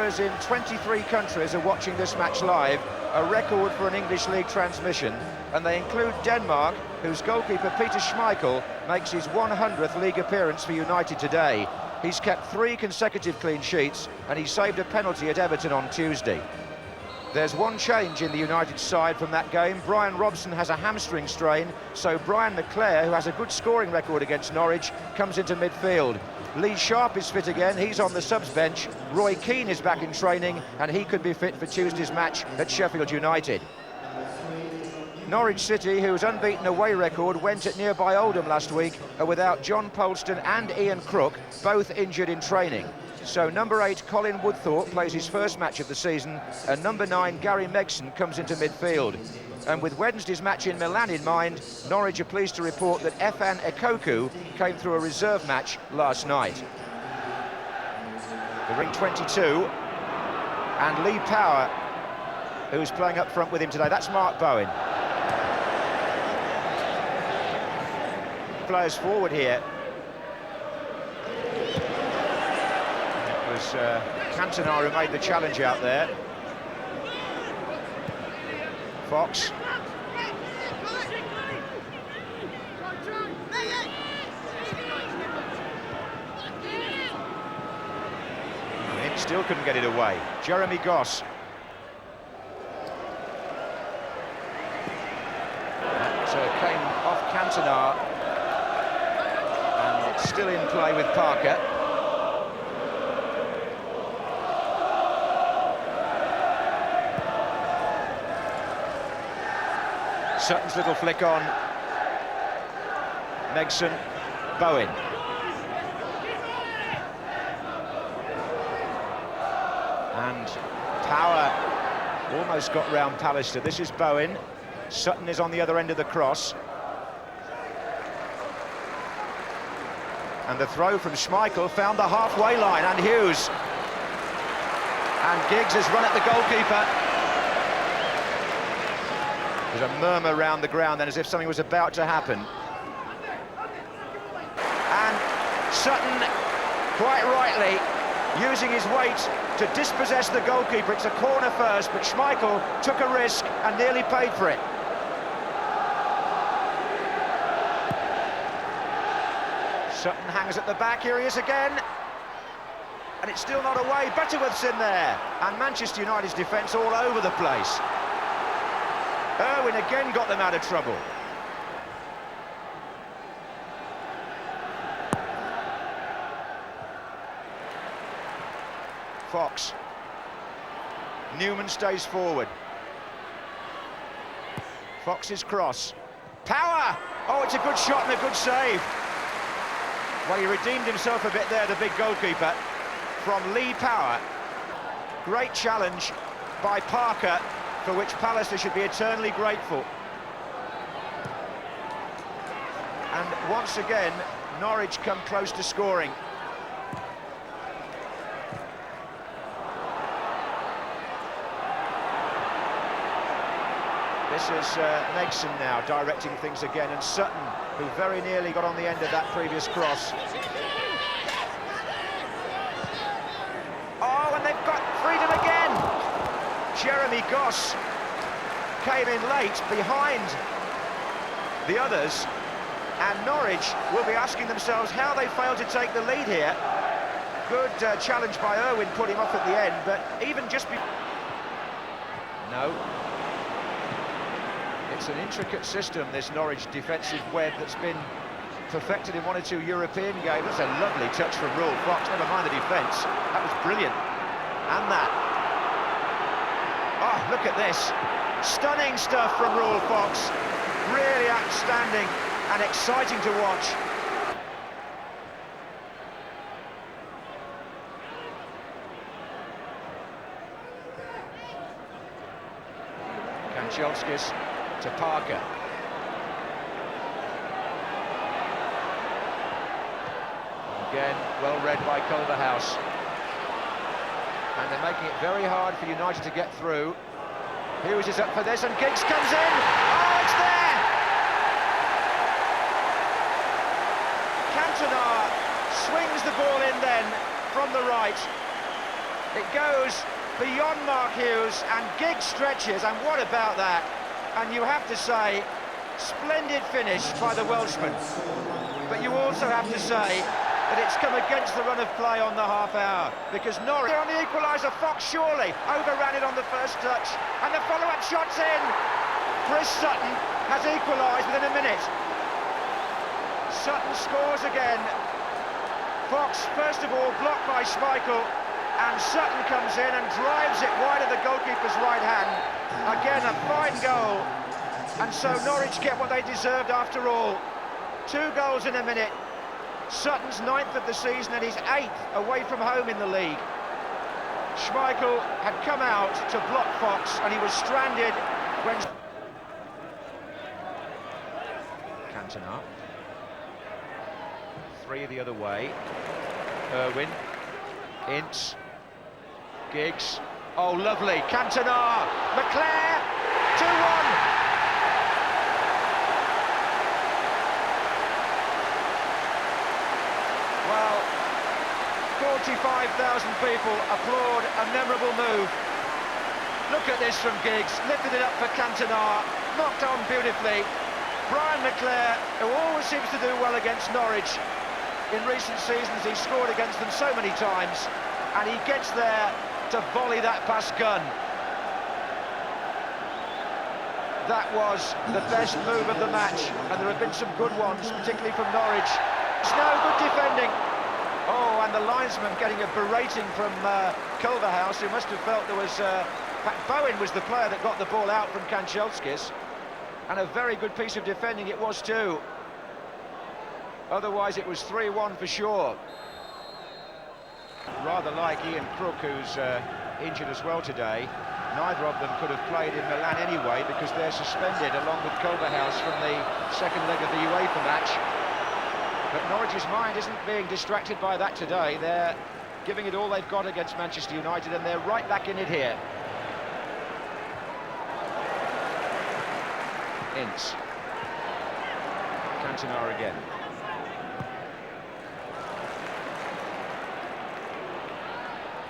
viewers in 23 countries are watching this match live, a record for an English League transmission, and they include Denmark, whose goalkeeper Peter Schmeichel makes his 100th league appearance for United today. He's kept 3 consecutive clean sheets, and he saved a penalty at Everton on Tuesday. There's one change in the United side from that game. Brian Robson has a hamstring strain, so Brian Leclerc, who has a good scoring record against Norwich, comes into midfield. Lee Sharp is fit again, he's on the subs bench. Roy Keane is back in training, and he could be fit for Tuesday's match at Sheffield United. Norwich City, whose unbeaten away record went at nearby Oldham last week, are without John Polston and Ian Crook, both injured in training. So number 8 Colin Woodthorpe plays his first match of the season, and number 9 Gary Megson comes into midfield. And with Wednesday's match in Milan in mind, Norwich are pleased to report that Efan Ekoku came through a reserve match last night. The ring 22, and Lee Power, who's playing up front with him today. That's Mark Bowen. Players forward here. It was Cantona who made the challenge out there. Fox. He still couldn't get it away. Jeremy Goss. That came off Cantona. And it's still in play with Parker. Sutton's little flick on. Megson, Bowen. And Power almost got round Pallister. This is Bowen. Sutton is on the other end of the cross. And the throw from Schmeichel found the halfway line, and Hughes. And Giggs has run at the goalkeeper. There's a murmur around the ground then, as if something was about to happen. And Sutton, quite rightly, using his weight to dispossess the goalkeeper. It's a corner first, but Schmeichel took a risk and nearly paid for it. Sutton hangs at the back, here he is again. And it's still not away, Butterworth's in there. And Manchester United's defence all over the place. Irwin again got them out of trouble. Fox. Newman stays forward. Fox's cross. Power! Oh, it's a good shot and a good save. Well, he redeemed himself a bit there, the big goalkeeper, from Lee Power. Great challenge by Parker, for which Pallister should be eternally grateful. And once again, Norwich come close to scoring. This is Megson now directing things again, and Sutton, who very nearly got on the end of that previous cross. Oh, and they've got freedom again! Jeremy Goss came in late behind the others, and Norwich will be asking themselves how they failed to take the lead here. Good challenge by Irwin, put him off at the end, but even just no. It's an intricate system, this Norwich defensive web that's been perfected in 1 or 2 European games. That's a lovely touch from Rule Fox, never mind the defence. That was brilliant. And that. Oh, look at this. Stunning stuff from Rule Fox. Really outstanding and exciting to watch. Kanchelskis to Parker. Again, well read by Culverhouse. And they're making it very hard for United to get through. Hughes is up for this, and Giggs comes in. Oh, it's there! Cantona swings the ball in then from the right. It goes beyond Mark Hughes, and Giggs stretches, and what about that? And you have to say, splendid finish by the Welshman. But you also have to say that it's come against the run of play on the half hour, because Norwich on the equaliser. Fox surely overran it on the first touch, and the follow-up shot's in. Chris Sutton has equalised within a minute. Sutton scores again. Fox, first of all, blocked by Schmeichel, and Sutton comes in and drives it wide of the goalkeeper's right hand. Again, a fine goal, and so Norwich get what they deserved after all. 2 goals in a minute. Sutton's 9th of the season, and he's 8th away from home in the league. Schmeichel had come out to block Fox, and he was stranded when... Cantona. 3 the other way. Irwin. Ince. Giggs. Oh, lovely. Cantona. McClare. 2-1. Well, 45,000 people applaud a memorable move. Look at this from Giggs. Lifted it up for Cantona. Knocked on beautifully. Brian McClare, who always seems to do well against Norwich. In recent seasons, he's scored against them so many times, and he gets there to volley that past gun. That was the best move of the match, and there have been some good ones, particularly from Norwich. Snow, good defending. Oh, and the linesman getting a berating from Culverhouse, who must have felt there was... in fact, Bowen was the player that got the ball out from Kanchelskis, and a very good piece of defending it was too. Otherwise, it was 3-1 for sure. Rather like Ian Crook, who's injured as well today. Neither of them could have played in Milan anyway, because they're suspended along with Culverhouse from the second leg of the UEFA match. But Norwich's mind isn't being distracted by that today. They're giving it all they've got against Manchester United, and they're right back in it here. Ince. Cantona again.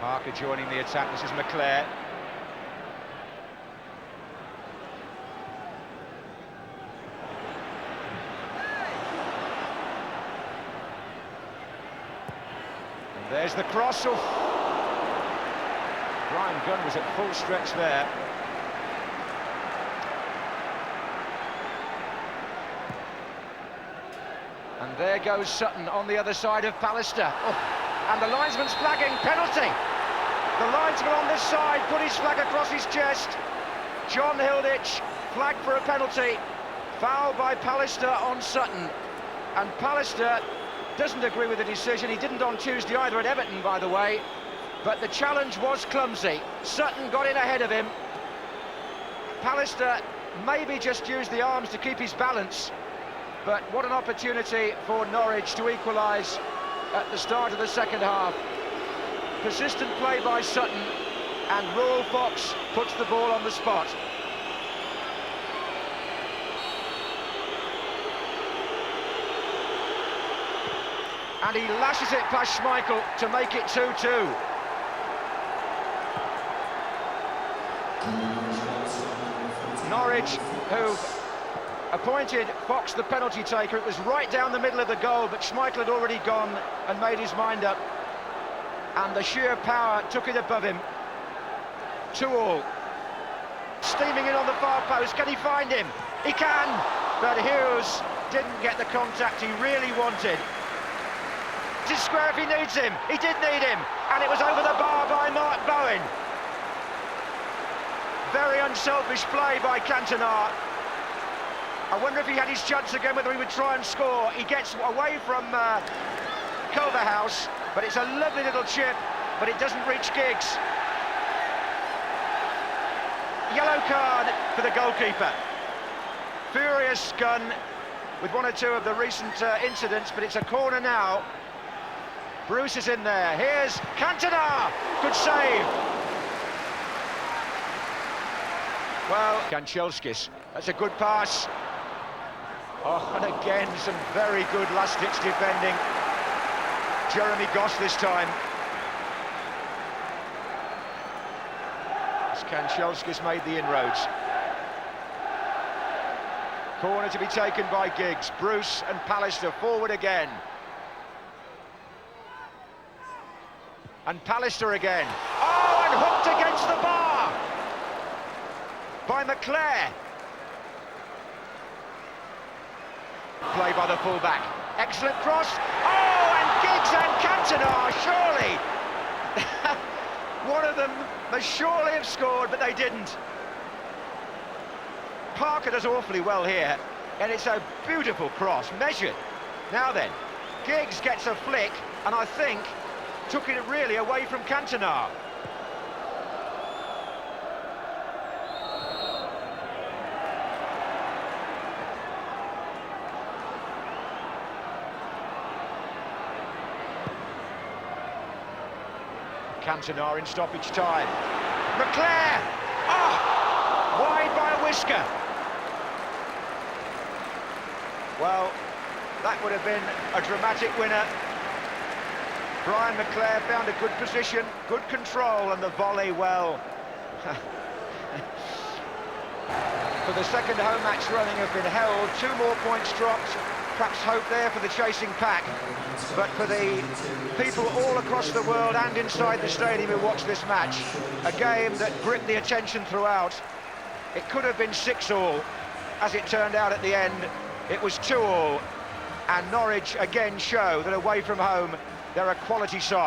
Parker joining the attack. This is McClare. And there's the cross. Brian Gunn was at full stretch there. And there goes Sutton on the other side of Pallister. Oh, and the linesman's flagging. Penalty. The linesman on this side put his flag across his chest. John Hilditch flagged for a penalty. Foul by Pallister on Sutton. And Pallister doesn't agree with the decision. He didn't on Tuesday either at Everton, by the way. But the challenge was clumsy. Sutton got in ahead of him. Pallister maybe just used the arms to keep his balance. But what an opportunity for Norwich to equalise at the start of the second half. Persistent play by Sutton, and Ruel Fox puts the ball on the spot. And he lashes it past Schmeichel to make it 2-2. Norwich, who appointed Fox the penalty taker. It was right down the middle of the goal, but Schmeichel had already gone and made his mind up. And the sheer power took it above him. 2-2. Steaming in on the far post. Can he find him? He can, but Hughes didn't get the contact he really wanted. He's square if he needs him. He did need him, and it was over the bar by Mark Bowen. Very unselfish play by Cantona. I wonder if he had his chance again, whether he would try and score. He gets away from Culverhouse, but it's a lovely little chip, but it doesn't reach Giggs. Yellow card for the goalkeeper. Furious Gunn with one or two of the recent incidents, but it's a corner now. Bruce is in there. Here's Cantona. Good save. Well, Kanchelskis. That's a good pass. Oh, and again, some very good last-ditch defending. Jeremy Goss this time. Kanchelskis made the inroads. Corner to be taken by Giggs. Bruce and Pallister forward again. And Pallister again. Oh, and hooked against the bar by McClare. Play by the fullback. Excellent cross. Oh, and Giggs and Cantona, surely. One of them must surely have scored, but they didn't. Parker does awfully well here, and it's a beautiful cross, measured. Now then, Giggs gets a flick, and I think took it really away from Cantona. Cantona in stoppage time. McClare! Oh! Wide by a whisker. Well, that would have been a dramatic winner. Brian McClare found a good position, good control, and the volley, well... For the second home match running have been held, 2 more points dropped. Perhaps hope there for the chasing pack, but for the people all across the world and inside the stadium who watched this match, a game that gripped the attention throughout. It could have been 6-all, as it turned out at the end. It was 2-all, and Norwich again show that away from home they're a quality side.